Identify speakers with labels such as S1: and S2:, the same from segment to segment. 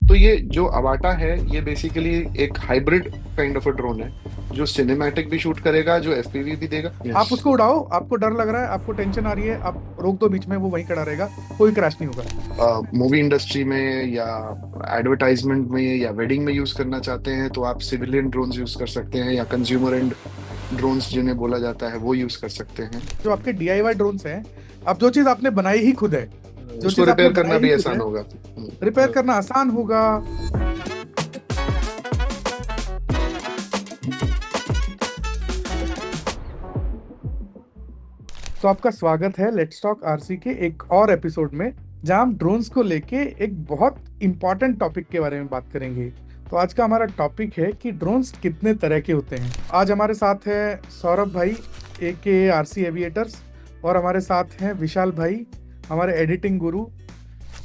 S1: तो ये जो अवाटा है ये बेसिकली एक hybrid kind of a drone है, जो सिनेमैटिक भी शूट करेगा, जो एफपीवी भी देगा।
S2: आप
S1: यस।
S2: उसको उड़ाओ, आपको डर लग रहा है, आपको टेंशन आ रही है, आप रोक दो बीच में, वो वहीं खड़ा रहेगा, कोई क्रैश नहीं होगा।
S1: मूवी इंडस्ट्री में या एडवर्टाइजमेंट में या वेडिंग में यूज करना चाहते हैं तो आप सिविलियन ड्रोन्स यूज कर सकते हैं, या कंज्यूमर एंड ड्रोन्स जिन्हें बोला जाता है वो यूज कर सकते हैं।
S2: जो आपके डीआईवाई ड्रोन्स हैं, अब जो चीज आपने बनाई ही खुद है, जो
S1: उसको
S2: चीज आपने
S1: रिपेयर करना
S2: बनाई ही
S1: भी
S2: खुद
S1: आसान
S2: है,
S1: होगा।
S2: रिपेयर करना आसान होगा। तो आपका स्वागत है लेट्स टॉक आरसी के एक और एपिसोड में, जहां हम ड्रोन्स को लेके एक बहुत इंपॉर्टेंट टॉपिक के बारे में बात करेंगे। तो आज का हमारा टॉपिक है कि ड्रोन्स कितने तरह के होते हैं। आज हमारे साथ है सौरभ भाई, ए के आरसी एविएटर्स, और हमारे साथ हैं विशाल भाई, हमारे एडिटिंग गुरु,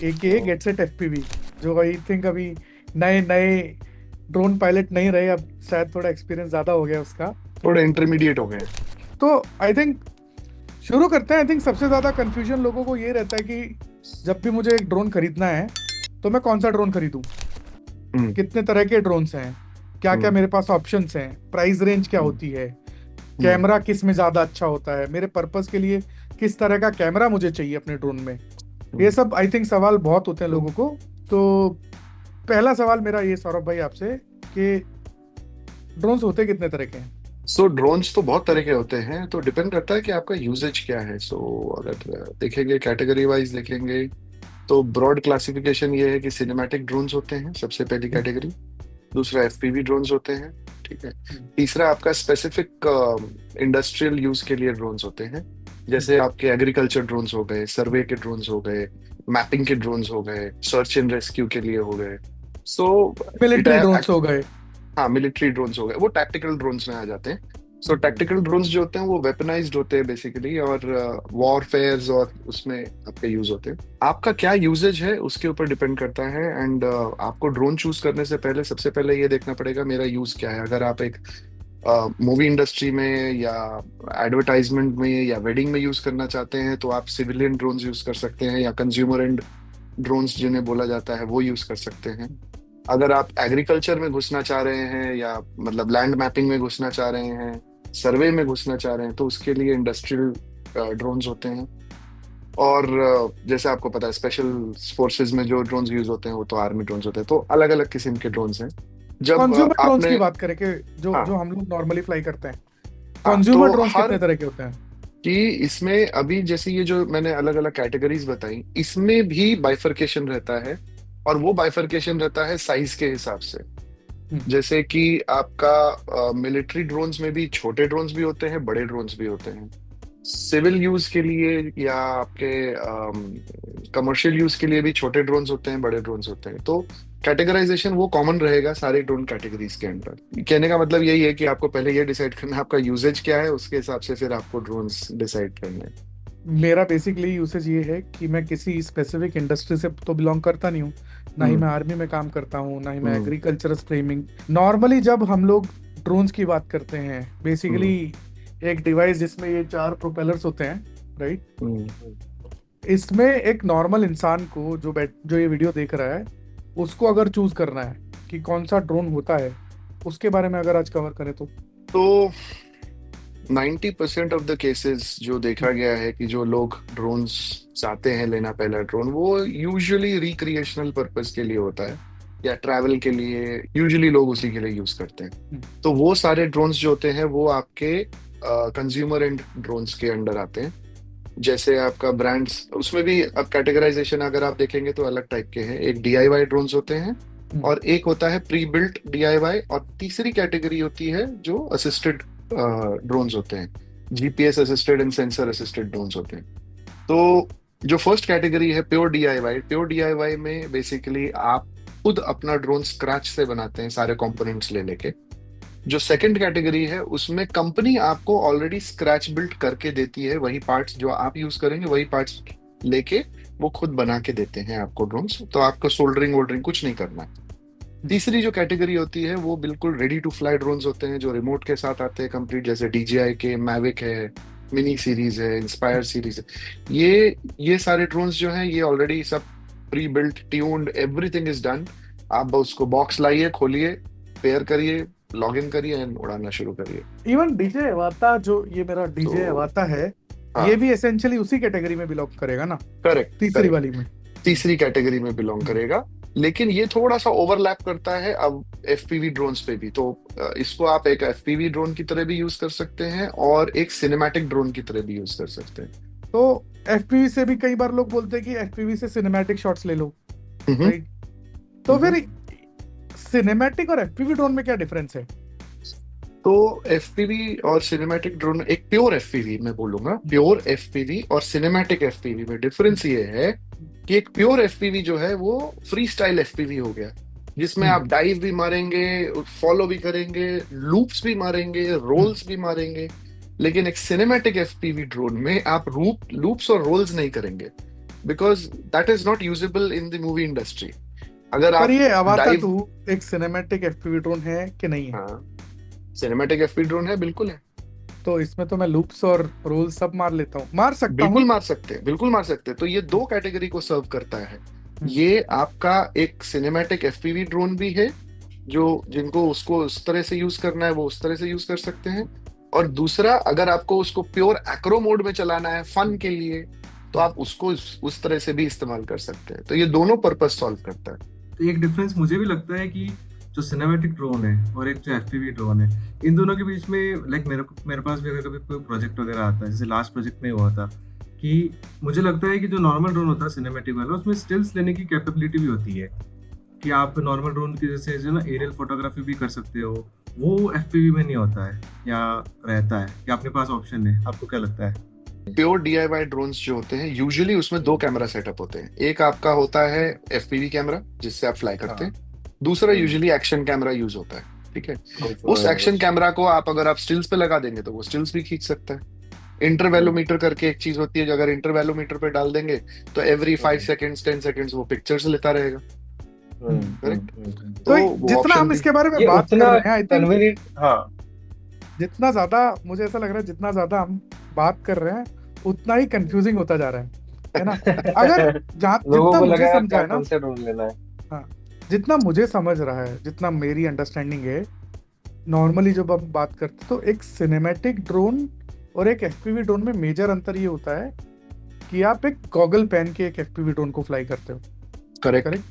S2: ए के गेटसेट एफपीवी, जो आई थिंक अभी नए नए ड्रोन पायलट नहीं रहे, अब शायद थोड़ा एक्सपीरियंस ज्यादा हो गया उसका।
S1: थोड़े इंटरमीडिएट हो गए।
S2: तो आई थिंक शुरू करते हैं। आई थिंक सबसे ज्यादा कंफ्यूजन लोगों को ये रहता है कि जब भी मुझे एक ड्रोन खरीदना है तो मैं कौन सा ड्रोन खरीदूं,
S1: हम्म।
S2: कितने तरह के ड्रोन्स हैं, क्या क्या
S1: हम्म।
S2: मेरे पास ऑप्शंस हैं, प्राइस रेंज क्या
S1: हम्म।
S2: होती है,
S1: हम्म।
S2: कैमरा किस में ज्यादा अच्छा होता है, मेरे पर्पस के लिए किस तरह का कैमरा मुझे चाहिए अपने ड्रोन में। ये
S1: हम्म।
S2: सब आई थिंक सवाल बहुत होते हैं
S1: तो
S2: लोगों को। तो पहला सवाल मेरा ये सौरभ भाई आपसे कि ड्रोन्स होते कितने तरह के हैं।
S1: सो ड्रोन्स तो बहुत तरह के होते हैं, तो डिपेंड करता है कि आपका यूजेज क्या है। सो अगर देखेंगे कैटेगरी वाइज देखेंगे तो ब्रॉड क्लासिफिकेशन ये है कि सिनेमैटिक ड्रोन्स होते हैं सबसे पहली
S2: हम्म,
S1: कैटेगरी। दूसरा एफपीवी ड्रोन्स होते हैं। ठीक है।
S2: हम्म,
S1: तीसरा आपका स्पेसिफिक इंडस्ट्रियल यूज के लिए ड्रोन्स होते हैं, जैसे आपके एग्रीकल्चर ड्रोन्स हो गए, सर्वे के ड्रोन्स हो गए, मैपिंग के ड्रोन्स हो गए, सर्च एंड रेस्क्यू के लिए हो गए। सो इट
S2: मिलिट्री ड्रोन्स हो गए।
S1: हाँ, मिलिट्री ड्रोन्स हो गए, वो टैक्टिकल ड्रोन्स में आ जाते हैं। सो
S2: हम्म,
S1: टैक्टिकल ड्रोन्स जो होते हैं वो वेपनाइज्ड होते हैं बेसिकली, और वॉरफेयर्स और उसमें आपके यूज होते हैं। आपका क्या यूजेज है उसके ऊपर डिपेंड करता है। एंड आपको ड्रोन चूज करने से पहले सबसे पहले ये देखना पड़ेगा मेरा यूज क्या है। अगर आप एक मूवी इंडस्ट्री में या एडवर्टाइजमेंट में या वेडिंग में यूज करना चाहते हैं तो आप सिविलियन ड्रोन्स यूज कर सकते हैं, या कंज्यूमर एंड ड्रोन्स जिन्हें बोला जाता है वो यूज कर सकते हैं। अगर आप एग्रीकल्चर में घुसना चाह रहे हैं या मतलब लैंड मैपिंग में घुसना चाह रहे हैं, सर्वे में घुसना चाह रहे हैं, तो उसके लिए इंडस्ट्रियल ड्रोन्स होते हैं। और जैसे आपको पता है स्पेशल फोर्सेस में जो ड्रोन्स यूज होते हैं वो तो आर्मी ड्रोन्स होते हैं। तो अलग अलग किस्म के ड्रोन्स हैं। जब
S2: कंज्यूमर ड्रोन्स
S1: आपने
S2: की बात करें कि जो
S1: हाँ
S2: जो हम लोग नॉर्मली फ्लाई करते हैं,
S1: हाँ
S2: कंज्यूमर
S1: तो
S2: ड्रोन्स
S1: हर
S2: कितने तरह के होते हैं।
S1: कि इसमें अभी जैसे ये जो मैंने अलग अलग कैटेगरीज बताई, इसमें भी बाइफरकेशन रहता है। और वो बाइफरकेशन रहता है साइज के हिसाब से।
S2: हम्म,
S1: जैसे कि आपका मिलिट्री ड्रोन्स में भी छोटे ड्रोन्स भी होते हैं, बड़े ड्रोन्स भी होते हैं। सिविल यूज के लिए या आपके कमर्शियल यूज के लिए भी छोटे ड्रोन्स होते हैं, बड़े ड्रोन्स होते हैं। तो कैटेगराइजेशन वो कॉमन रहेगा सारे ड्रोन कैटेगरीज के अंदर। कहने का मतलब यही है कि आपको पहले ये डिसाइड करना है आपका यूजेज क्या है, उसके हिसाब से फिर आपको ड्रोन्स डिसाइड करने हैं।
S2: मेरा बेसिकली यूसेज ये है कि मैं किसी स्पेसिफिक इंडस्ट्री से तो बिलोंग करता नहीं हूँ। ना ही
S1: हम्म।
S2: मैं आर्मी में काम करता हूँ, ना ही मैं
S1: हम्म।
S2: Agriculture framing. नॉर्मली जब हम लोग ड्रोन्स की बात करते हैं, बेसिकली
S1: हम्म।
S2: एक डिवाइस जिसमें ये चार प्रोपेलर्स होते हैं, राइट।
S1: हम्म।
S2: इसमें एक नॉर्मल इंसान को जो ये वीडियो देख रहा है, उसको अगर चूज करना है कि कौन सा ड्रोन होता है, उसके बारे में अगर आज कवर करें तो।
S1: तो 90% ऑफ द केसेस जो देखा गया है कि जो लोग ड्रोन्स चाहते हैं लेना, पहला ड्रोन वो यूजुअली रिक्रिएशनल पर्पस के लिए होता है या ट्रैवल के लिए। यूजुअली लोग उसी के लिए यूज करते हैं। तो वो सारे ड्रोन्स जो होते हैं वो आपके कंज्यूमर एंड ड्रोन्स के अंडर आते हैं। जैसे आपका ब्रांड्स, उसमें भी अब कैटेगराइजेशन अगर आप देखेंगे तो अलग टाइप के हैं। एक डीआईवाई ड्रोन्स होते हैं, और एक होता है प्री बिल्ट डीआईवाई, और तीसरी कैटेगरी होती है जो असिस्टेड ड्रोन्स होते हैं, GPS assisted and sensor assisted drones होते हैं। तो जो फर्स्ट कैटेगरी है प्योर डीआईवाई, प्योर डीआईवाई में बेसिकली आप खुद अपना ड्रोन स्क्रैच से बनाते हैं सारे कंपोनेंट्स ले लेके। जो सेकंड कैटेगरी है उसमें कंपनी आपको ऑलरेडी स्क्रैच बिल्ट करके देती है, वही पार्ट्स जो आप यूज करेंगे वही पार्ट्स लेके वो खुद बना के देते हैं आपको ड्रोन्स, तो आपको सोल्डरिंग वोल्डरिंग कुछ नहीं करना है। तीसरी जो कैटेगरी होती है वो बिल्कुल रेडी टू फ्लाई ड्रोन्स होते हैं, जो रिमोट के साथ आते हैं कंप्लीट, जैसे DJI के मैविक है, मिनी सीरीज है, इंस्पायर सीरीज है। ये सारे ड्रोन्स जो हैं ये ऑलरेडी सब pre built tuned, everything is done. आप उसको बॉक्स लाइए, खोलिए, पेयर करिए, लॉग इन करिए एंड उड़ाना शुरू करिए।
S2: इवन डीजे अवाता, जो ये मेरा
S1: तो
S2: डीजे अवाता है, ये
S1: हाँ,
S2: भी एसेंशियली उसी कैटेगरी में बिलोंग करेगा ना,
S1: करेक्ट
S2: तीसरी
S1: करेक्ट,
S2: वाली में।
S1: तीसरी कैटेगरी में बिलोंग
S2: हम्म।
S1: करेगा। लेकिन ये थोड़ा सा ओवरलैप करता है अब एफपीवी ड्रोन्स पे भी। तो इसको आप एक एफपीवी ड्रोन की तरह भी यूज कर सकते हैं और एक सिनेमैटिक ड्रोन की तरह भी यूज कर सकते हैं।
S2: तो एफपीवी से भी कई बार लोग बोलते हैं कि एफपीवी से सिनेमैटिक शॉट्स ले लो,
S1: हम्म
S2: राइट? तो
S1: हम्म।
S2: फिर सिनेमैटिक और एफपीवी ड्रोन में क्या डिफरेंस है?
S1: तो एफपीवी और सिनेमैटिक ड्रोन, एक प्योर एफपीवी मैं बोलूंगा, प्योर एफपीवी और सिनेमैटिक एफपीवी में डिफरेंस ये है कि एक प्योर एफपीवी जो है वो फ्री स्टाइल एफपीवी हो गया, जिसमें आप डाइव भी मारेंगे, फॉलो भी करेंगे, लूप्स भी मारेंगे, रोल्स भी मारेंगे। लेकिन एक सिनेमैटिक एफपीवी ड्रोन में आप लूप्स और रोल्स नहीं करेंगे, because that is not usable in the movie industry. अगर
S2: पर
S1: आप
S2: ये अवाता
S1: डाइव,
S2: 2 एक सिनेमैटिक एफपीवी ड्रोन है कि नहीं है?
S1: हाँ, सिनेमैटिक एफपीवी ड्रोन है, बिल्कुल है।
S2: तो इसमें तो मैं लूप्स और रोल सब मार लेता हूँ, मार सकता हूँ।
S1: बिल्कुल मार सकते हैं, बिल्कुल मार सकते हैं। तो ये दो कैटेगरी को सर्व करता है।
S2: हम्म।
S1: ये आपका एक सिनेमैटिक एफपीवी ड्रोन भी है, जो जिनको उसको उस तरह से यूज करना है वो उस तरह से यूज कर सकते हैं। और दूसरा, अगर आपको उसको प्योर एक्रो मोड में चलाना है फन के लिए, तो आप उसको उस तरह से भी इस्तेमाल कर सकते हैं। तो ये दोनों पर्पस सॉल्व करता है।
S3: तो एक डिफरेंस मुझे भी लगता है कि जो सिनेमैटिक ड्रोन है और एक जो एफपीवी ड्रोन है, इन दोनों के बीच में लाइक मेरे पास भी अगर कभी कोई प्रोजेक्ट वगैरह आता है, जैसे लास्ट प्रोजेक्ट में हुआ था, कि मुझे लगता है कि जो नॉर्मल ड्रोन होता है सिनेमैटिक वाला, उसमें स्टिल्स लेने की कैपेबिलिटी भी होती है, कि आप नॉर्मल ड्रोन की जैसे जो ना एरियल फोटोग्राफी भी कर सकते हो। वो एफपीवी में नहीं होता है या रहता है, या अपने पास ऑप्शन है? आपको क्या लगता है?
S1: प्योर डीआईवाई ड्रोन्स जो होते हैं यूजुअली उसमें दो कैमरा सेटअप होते हैं। एक आपका होता है एफपीवी कैमरा जिससे आप फ्लाई करते
S3: हाँ।
S1: हैं, दूसरा
S3: हम्म।
S1: यूजुअली एक्शन कैमरा यूज होता है। ठीक है। उस एक्शन
S3: अच्छा।
S1: कैमरा को आप अगर आप स्टिल्स पे लगा देंगे तो वो स्टिल्स भी खींच सकता है।
S3: हम्म।
S1: इंटरवैलोमीटर करके एक चीज होती है, जो अगर इंटरवैलोमीटर पे डाल देंगे तो एवरी फाइव
S3: हम्म।
S1: सेकेंड्स 10 सेकेंड्स वो पिक्चर्स लेता रहेगा। करेक्ट। तो
S2: तो
S1: वो
S2: जितना
S1: ऑप्शन
S2: हम
S1: भी।
S2: इसके बारे में
S3: ये
S2: बात कर
S3: उतना
S2: रहे हैं, आई थिंक
S3: कन्वीनियंट, हाँ।
S2: जितना ज्यादा, मुझे ऐसा लग रहा है जितना ज्यादा हम बात कर रहे हैं उतना ही कंफ्यूजिंग होता जा रहा है ना? अगर जहाँ
S3: लोगों
S2: जितना
S3: को
S2: मुझे
S3: लगा यार
S2: समझा
S3: क्या
S2: है ना,
S3: कौन सा ड्रोन लेना है।
S2: हाँ, जितना मुझे समझ रहा है, जितना मेरी अंडरस्टैंडिंग है, नॉर्मली जब हम बात करते हैं तो एक सिनेमैटिक ड्रोन और एक एफपीवी ड्रोन में मेजर अंतर ये होता है कि आप एक गॉगल पहन के एक एफपीवी ड्रोन को फ्लाई करते हो,
S1: करेक्ट।
S2: करेक्ट?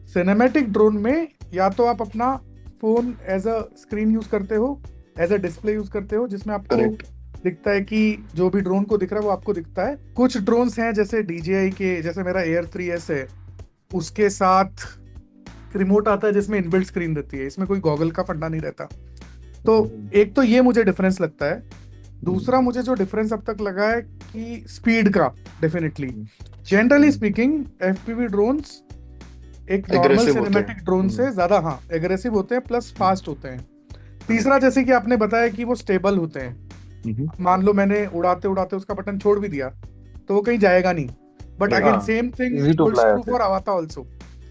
S2: सिनेमैटिक ड्रोन में या तो आप अपना phone as a screen use करते हो, एज अ डिस्प्ले यूज करते हो, जिसमें आपको
S1: करेक्ट।
S2: दिखता है कि जो भी ड्रोन को दिख रहा है वो आपको दिखता है। कुछ ड्रोन्स हैं जैसे DJI के, जैसे मेरा एयर 3S है, उसके साथ रिमोट आता है जिसमें इनबिल्ट स्क्रीन रहती है, इसमें कोई गॉगल का फंडा नहीं रहता। तो एक तो ये मुझे डिफरेंस लगता है। दूसरा मुझे जो डिफरेंस अब तक लगा है कि स्पीड का, definitely generally speaking FPV drones एक नॉर्मल
S1: एग्रेसिव होते हैं।
S2: सिनेमैटिक ड्रोन से ज्यादा, हाँ, एग्रेसिव होते हैं प्लस फास्ट होते हैं। तीसरा, जैसे कि आपने बताया कि वो स्टेबल होते हैं।
S1: हम्म।
S2: मान लो मैंने उड़ाते उड़ाते उसका बटन छोड़ भी दिया तो वो कहीं जाएगा नहीं। बट
S1: नहीं।
S2: अगेन
S3: हाँ,
S2: same thing
S3: easy to
S2: holds
S3: fly
S2: true
S3: होते हैं।
S2: For Avata also.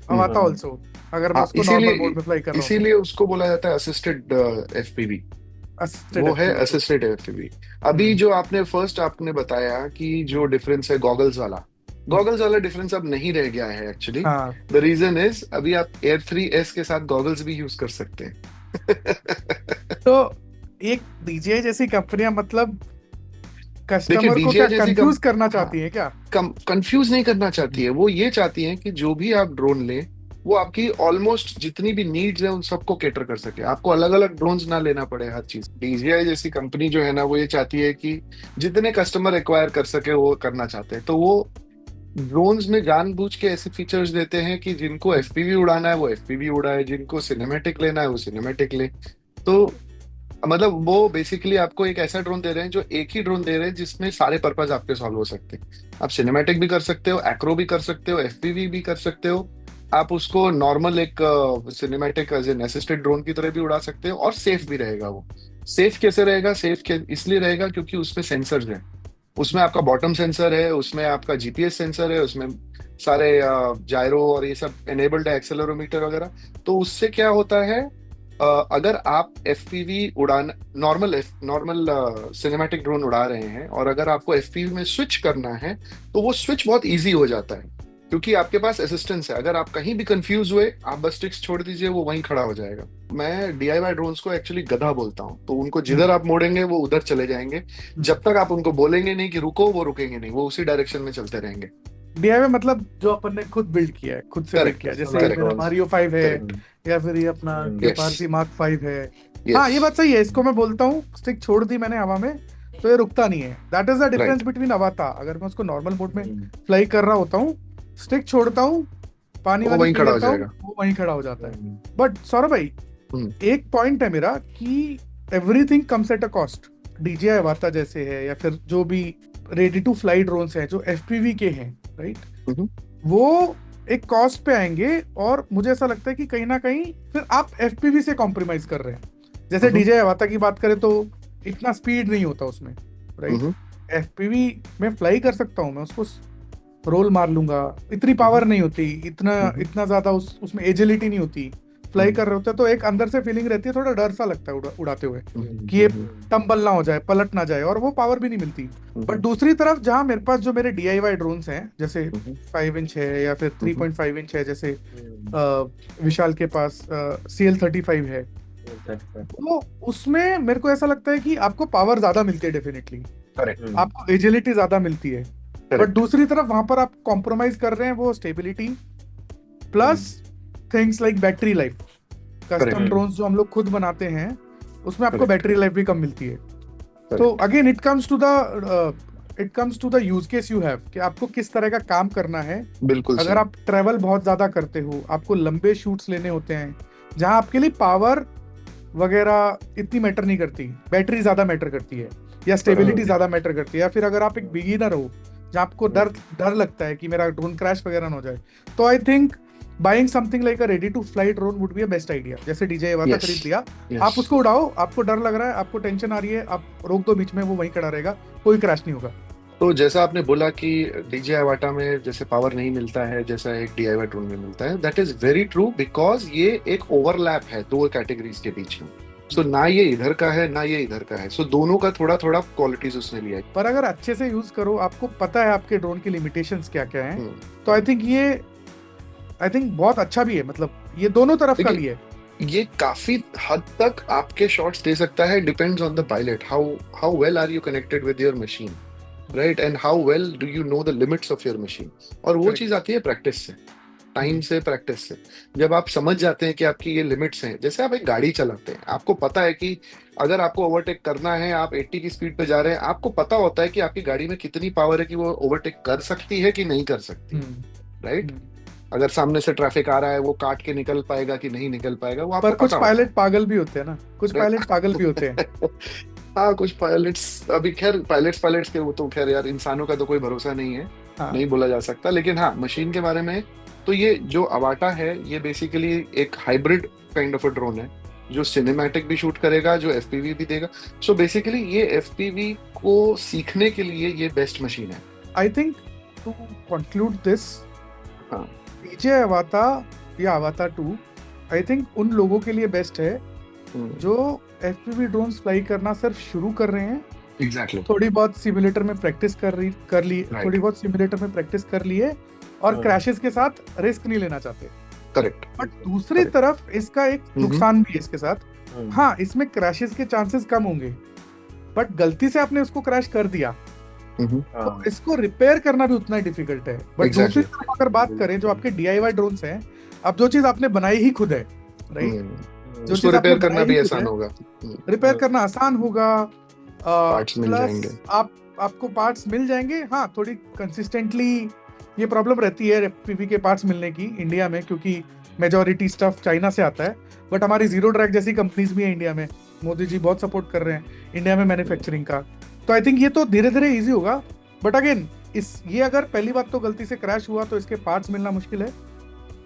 S2: Avata
S1: hmm.
S2: Also, अगर मैं
S1: हाँ,
S2: उसको नॉर्मल
S1: इसीलिए
S2: मोड में फ्लाई कर रहा हूँ तो
S1: इसीलिए उसको बोला जाता है असिस्टेड एफपीवी।
S2: असिस्टेड
S1: वो है
S2: एफपीवी।
S1: Assisted FPV. अभी
S2: हम्म।
S1: जो आपने फर्स्ट आपने बताया कि जो डिफरेंस है गॉगल्स वाला डिफरेंस अब नहीं रह गया है एक्चुअली।
S2: हाँ,
S1: द रीजन इज अभी आप Air 3S के साथ गॉगल्स भी यूज कर सकते हैं।
S2: तो एक DJI जैसी कंपनियां मतलब
S1: देखिए,
S2: कस्टमर को क्या
S1: डीजे जैसी
S2: कंफ्यूज करना
S1: हाँ,
S2: चाहती है क्या?
S1: कंफ्यूज नहीं करना चाहती है। वो ये चाहती हैं कि जो भी आप ड्रोन लें वो आपकी ऑलमोस्ट जितनी भी नीड्स है उन सबको कैटर कर सके, आपको अलग अलग ड्रोन्स ना लेना पड़े हर चीज। DJI जैसी कंपनी जो है ना, वो ये चाहती है कि जितने कस्टमर एक्वायर कर सके वो करना चाहते हैं। तो वो ड्रोन्स में जानबूझ के ऐसे फीचर्स देते हैं कि जिनको एफपीवी उड़ाना है वो एफपीवी उड़ाए, जिनको सिनेमैटिक लेना है वो सिनेमैटिक ले। तो मतलब वो बेसिकली आपको एक ऐसा ड्रोन दे रहे हैं, जो एक ही ड्रोन दे रहे हैं जिसमें सारे पर्पस आपके सॉल्व हो सकते हैं। आप सिनेमैटिक भी कर सकते हो, एक्रो भी कर सकते हो, एफपीवी भी कर सकते हो। आप उसको नॉर्मल एक cinematic as an assisted drone की तरह भी उड़ा सकते हो, और सेफ भी रहेगा वो। सेफ कैसे रहेगा? इसलिए रहेगा क्योंकि उसमें सेंसर्स हैं। उसमें आपका बॉटम सेंसर है, उसमें आपका जीपीएस सेंसर है, उसमें सारे जायरो और ये सब एनेबल्ड है, एक्सेलरोमीटर वगैरह। तो उससे क्या होता है, अगर आप एफपीवी उड़ान नॉर्मल सिनेमैटिक ड्रोन उड़ा रहे हैं और अगर आपको एफपीवी में स्विच करना है तो वो स्विच बहुत इजी हो जाता है। क्योंकि आपके पास असिस्टेंस है। अगर आप कहीं भी कंफ्यूज हुए, आप बस स्टिक्स छोड़ दीजिए, वो वहीं खड़ा हो जाएगा। मैं डीआईवाई ड्रोन्स को एक्चुअली गधा बोलता हूँ। तो उनको जिधर आप मोड़ेंगे वो उधर चले जाएंगे। जब तक आप उनको बोलेंगे नहीं कि रुको, वो रुकेंगे नहीं, वो उसी डायरेक्शन में चलते रहेंगे।
S2: डीआईवाई मतलब जो अपन ने खुद बिल्ड किया है, खुद से बिल्ड
S1: करेक्ट,
S2: किया है, जैसे
S3: Personalized
S2: मेरा
S3: drones.
S2: मारियो 5 है,
S1: करेक्ट।
S2: या फिर ये अपना
S3: हम्म,
S1: यस,
S2: केपारसी मार्क 5 है।
S1: यस,
S2: हाँ, ये बात सही है। इसको मैं बोलता हूँ, स्टिक छोड़ दी मैंने हवा में तो ये रुकता नहीं है। That is the difference
S1: right.
S2: Between Avata. अगर मैं उसको नॉर्मल मोड में
S3: हम्म,
S2: फ्लाई कर रहा होता हूँ, स्टिक छोड़ता हूँ, पानी
S1: वो
S2: वानी
S1: वहीं
S2: पी
S1: खड़ा हो
S2: लेता हूँ,
S1: जाएगा।
S2: वो वहीं खड़ा हो जाता है।
S3: हम्म,
S2: बट सौरभ भाई,
S1: हम्म,
S2: एक पॉइंट है मेरा कि everything comes at a cost. DJ Avata जैसे है, या फिर जो भी रेडी टू फ्लाई ड्रोन्स हैं जो एफपीवी के हैं, राइट,
S1: हम्म,
S2: वो एक कॉस्ट पे आएंगे। और मुझे ऐसा लगता है कि कहीं ना कहीं फिर आप एफपीवी से कॉम्प्रोमाइज कर रहे हैं। जैसे
S1: हम्म,
S2: डीजे अवाता की बात करें तो इतना स्पीड नहीं होता उसमें, राइट।
S1: हम्म,
S2: एफपीवी में फ्लाई कर सकता हूँ मैं, उसको रोल मार लूंगा, इतनी पावर नहीं होती, इतना
S1: हम्म,
S2: इतना ज्यादा उसमें एजिलिटी नहीं होती। फ्लाई
S1: हम्म,
S2: कर रहे होते हैं तो एक अंदर से फीलिंग रहती है, थोड़ा डर सा लगता है उड़ाते हुए,
S1: हम्म,
S2: कि ये
S1: हम्म,
S2: टम्बल ना हो जाए, पलट ना जाए, और वो पावर भी नहीं मिलती। बट
S1: हम्म,
S2: दूसरी तरफ जहां मेरे पास जो मेरे डीआईवाई ड्रोन्स हैं, जैसे
S1: हम्म,
S2: 5 इंच है या फिर
S1: हम्म,
S2: 3.5 इंच है, जैसे
S3: हम्म,
S2: विशाल के पास CL35 है,
S3: exactly.
S2: तो उसमें मेरे को ऐसा लगता है कि आपको पावर ज्यादा मिलती है डेफिनेटली,
S1: करेक्ट,
S3: हम्म,
S2: आपको एजिलिटी ज्यादा मिलती है। बट
S1: करेक्ट,
S2: दूसरी तरफ वहां पर आप कॉम्प्रोमाइज कर रहे हैं वो stability plus things like battery life. Custom
S1: correct,
S2: drones जो हम लोग खुद बनाते हैं उसमें आपको
S1: करेक्ट,
S2: बैटरी लाइफ भी कम मिलती है। तो
S1: correct.
S2: Again it comes to the use case you have, कि आपको किस तरह का काम करना है।
S1: बिल्कुल
S2: अगर
S1: सही।
S2: आप ट्रैवल बहुत ज्यादा करते हो, आपको लंबे शूट्स लेने होते हैं जहां आपके लिए पावर वगैरह इतनी मैटर नहीं करती, बैटरी ज्यादा मैटर करती है, या स्टेबिलिटी
S1: करेक्ट।
S2: ज्यादा मैटर करती है, या फिर अगर आप एक बिगिनर हो जहाँ आपको डर डर लगता है कि मेरा ड्रोन क्रैश वगैरह ना हो जाए, तो I think buying something like a ready to fly drone would be a best idea. जैसे डीजे वाता
S1: यस,
S2: खरीद लिया,
S1: यस।
S2: आप उसको उड़ाओ, आपको डर लग रहा है, आपको टेंशन आ रही है, आप रोक दो बीच में, वो वहीं खड़ा रहेगा, कोई क्रैश नहीं होगा।
S1: तो जैसा आपने बोला कि डीजे आवाटा में जैसे पावर नहीं मिलता है जैसा एक डीआईवाई ड्रोन में मिलता है, that is very true, because ये एक ओवरलैप है दो कैटेगरीज के बीच में। सो ना ये इधर का है ना ये इधर का है, सो दोनों का थोड़ा थोड़ा क्वालिटीज उसने लिया है।
S2: पर अगर अच्छे से यूज करो, आपको पता है आपके ड्रोन की लिमिटेशंस क्या क्या हैं,
S1: हम्म।
S2: तो आई थिंक बहुत अच्छा भी है। मतलब ये दोनों तरफ का भी
S1: देखिए,
S2: है।
S1: ये काफी हद तक आपके शॉट्स दे सकता है। Depends on the pilot, how well are you connected with your machine, right, and how well do you know the limits of your machine. और वो
S2: Correct.
S1: चीज आती है प्रैक्टिस से, टाइम से, प्रैक्टिस से। जब आप समझ जाते हैं कि आपकी ये लिमिट्स हैं, जैसे आप एक गाड़ी चलाते हैं, आपको पता है कि अगर आपको ओवरटेक करना है, आप 80 की स्पीड पे जा रहे हैं, आपको पता होता है कि आपकी गाड़ी में कितनी पावर है कि वो ओवरटेक कर सकती है कि नहीं कर सकती,
S2: हम्म,
S1: राइट।
S2: हम्म।
S1: अगर सामने से ट्रैफिक आ रहा है, वो काट के निकल पाएगा कि नहीं निकल पाएगा, वो आपको
S2: पर कुछ
S1: पता होता
S2: पायलट पागल भी होते हैं ना, कुछ
S1: है।
S2: पायलट पागल भी होते हैं।
S1: हाँ, कुछ पायलट्स, अभी खैर पायलट्स के वो तो खैर यार, इंसानों का तो कोई भरोसा नहीं है,
S2: हाँ,
S1: नहीं बोला जा सकता। लेकिन हाँ, मशीन के बारे में तो ये जो अवाटा है, ये बेसिकली एक hybrid kind of a drone है, जो सिनेमैटिक भी शूट करेगा, जो एफपीवी भी देगा। सो बेसिकली ये एफपीवी को सीखने के लिए ये बेस्ट मशीन है।
S2: I think to conclude this,
S1: हाँ।
S2: डीजे अवाता या अवाता 2 आई थिंक उन लोगों के लिए बेस्ट है जो एफपीवी ड्रोन्स फ्लाई करना सिर्फ शुरू कर रहे हैं,
S1: एग्जैक्टली,
S2: थोड़ी बहुत सिमुलेटर में प्रैक्टिस कर ली,
S1: Right.
S2: थोड़ी बहुत सिमुलेटर में प्रैक्टिस कर ली है, और क्रैशेस के साथ रिस्क नहीं लेना चाहते।
S1: करेक्ट।
S2: बट दूसरी
S1: Correct.
S2: तरफ इसका एक नुकसान भी है इसके साथ।
S3: हम्म,
S2: हाँ, इसमें क्रैशेस के चांसेस कम होंगे, बट गलती से आपने उसको क्रैश कर दिया तो
S3: हाँ,
S2: इसको रिपेयर करना भी उतना ही डिफिकल्ट है। But
S1: Exactly.
S2: दूसरी तरफ अगर बात करें जो आपके डीआईवाई ड्रोन्स हैं, अब जो चीज आपने बनाई ही खुद है, राइट, जो
S1: उसको
S2: चीज आपने
S1: रिपेयर करना
S2: बनाई
S1: भी
S2: ही खुद
S1: आसान
S2: है,
S1: होगा।
S2: रिपेयर करना आसान होगा।
S1: पार्ट्स मिल जाएंगे।
S2: प्लस आपको पार्ट्स मिल जाएंगे। हाँ, थोड़ी कंसिस्टेंटली ये प्रॉब्लम रहती है एफपीवी के पार्ट्स मिलने की इंडिया में, क्योंकि मेजॉरिटी स्टफ चाइना से आता है। बट हमारी जीरो ड्रैग जैसी कंपनीज भी है इंडिया में, मोदी जी बहुत सपोर्ट कर रहे हैं इंडिया में मैन्युफैक्चरिंग का। तो आई थिंक ये तो धीरे धीरे ईजी होगा। बट अगेन, ये अगर पहली बात तो गलती से क्रैश हुआ तो इसके पार्ट्स मिलना मुश्किल है,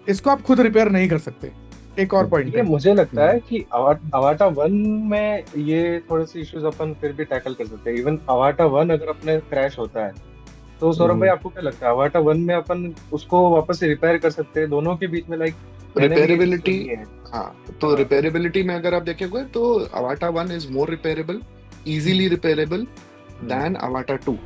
S2: इसको आप खुद रिपेयर नहीं कर सकते। एक और पॉइंट
S3: ये
S2: है,
S3: मुझे लगता है कि अवाटा 1 में ये थोड़े से इश्यूज अपन फिर भी टैकल कर सकते हैं। इवन अवाटा 1 अगर अपने क्रैश होता है तो सौरभ भाई आपको क्या लगता है, अवाटा 1 में अपन उसको वापस से रिपेयर कर सकते हैं? दोनों के बीच में
S1: रिपेयरेबिलिटी,
S3: है।
S1: हाँ, तो
S3: हाँ।
S1: रिपेयरेबिलिटी में अगर आप देखेंगे तो Avata 1 is more repairable, easily repairable than Avata 2।